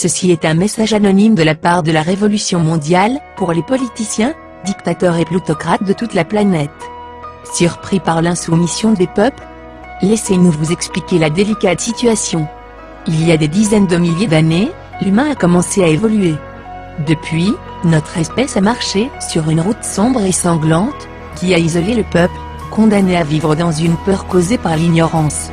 Ceci est un message anonyme de la part de la Révolution mondiale, pour les politiciens, dictateurs et plutocrates de toute la planète. Surpris par l'insoumission des peuples? Laissez-nous vous expliquer la délicate situation. Il y a des dizaines de milliers d'années, l'humain a commencé à évoluer. Depuis, notre espèce a marché sur une route sombre et sanglante, qui a isolé le peuple, condamné à vivre dans une peur causée par l'ignorance.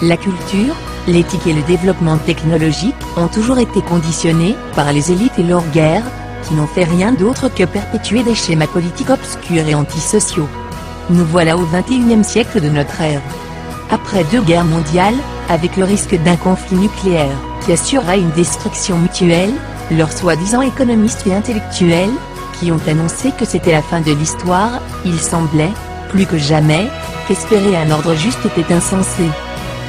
La culture, l'éthique et le développement technologique ont toujours été conditionnés par les élites et leurs guerres, qui n'ont fait rien d'autre que perpétuer des schémas politiques obscurs et antisociaux. Nous voilà au XXIe siècle de notre ère. Après 2 guerres mondiales, avec le risque d'un conflit nucléaire, qui assurera une destruction mutuelle, leurs soi-disant économistes et intellectuels, qui ont annoncé que c'était la fin de l'histoire, il semblait, plus que jamais, qu'espérer un ordre juste était insensé.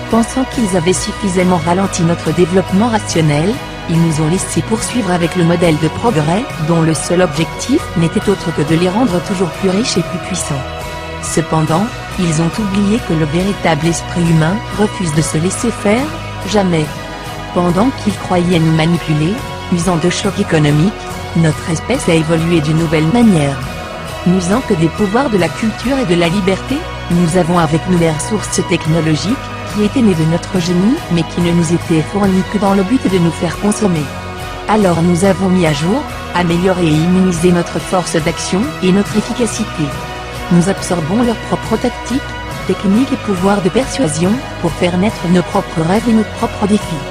Pensant qu'ils avaient suffisamment ralenti notre développement rationnel, ils nous ont laissé poursuivre avec le modèle de progrès, dont le seul objectif n'était autre que de les rendre toujours plus riches et plus puissants. Cependant, ils ont oublié que le véritable esprit humain refuse de se laisser faire, jamais. Pendant qu'ils croyaient nous manipuler, usant de chocs économiques, notre espèce a évolué d'une nouvelle manière. N'usant que des pouvoirs de la culture et de la liberté, nous avons avec nous les ressources technologiques, qui étaient nées de notre génie mais qui ne nous étaient fournies que dans le but de nous faire consommer. Alors nous avons mis à jour, amélioré et immunisé notre force d'action et notre efficacité. Nous absorbons leurs propres tactiques, techniques et pouvoirs de persuasion, pour faire naître nos propres rêves et nos propres défis.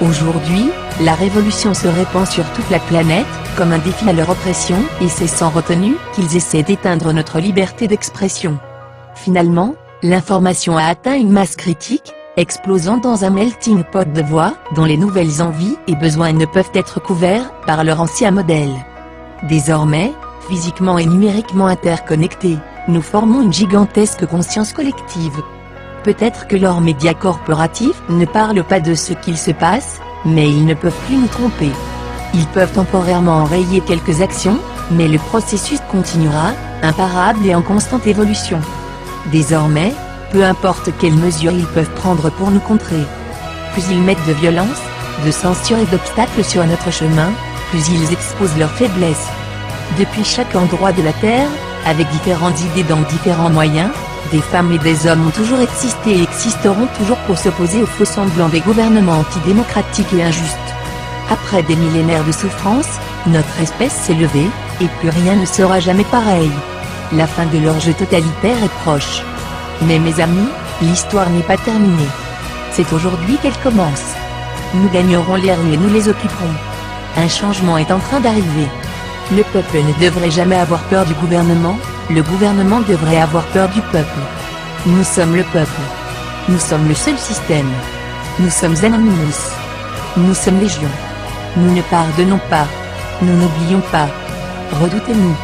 Aujourd'hui, la révolution se répand sur toute la planète, comme un défi à leur oppression, et c'est sans retenue qu'ils essaient d'éteindre notre liberté d'expression. Finalement, l'information a atteint une masse critique, explosant dans un melting pot de voix, dont les nouvelles envies et besoins ne peuvent être couverts par leur ancien modèle. Désormais, physiquement et numériquement interconnectés, nous formons une gigantesque conscience collective. Peut-être que leurs médias corporatifs ne parlent pas de ce qu'il se passe, mais ils ne peuvent plus nous tromper. Ils peuvent temporairement enrayer quelques actions, mais le processus continuera, imparable et en constante évolution. Désormais, peu importe quelles mesures ils peuvent prendre pour nous contrer. Plus ils mettent de violence, de censure et d'obstacles sur notre chemin, plus ils exposent leurs faiblesses. Depuis chaque endroit de la Terre, avec différentes idées dans différents moyens, des femmes et des hommes ont toujours existé et existeront toujours pour s'opposer aux faux semblants des gouvernements antidémocratiques et injustes. Après des millénaires de souffrance, notre espèce s'est levée, et plus rien ne sera jamais pareil. La fin de leur jeu totalitaire est proche. Mais mes amis, l'histoire n'est pas terminée. C'est aujourd'hui qu'elle commence. Nous gagnerons les rues et nous les occuperons. Un changement est en train d'arriver. Le peuple ne devrait jamais avoir peur du gouvernement, le gouvernement devrait avoir peur du peuple. Nous sommes le peuple. Nous sommes le seul système. Nous sommes Anonymous. Nous sommes Légion. Nous ne pardonnons pas. Nous n'oublions pas. Redoutez-nous.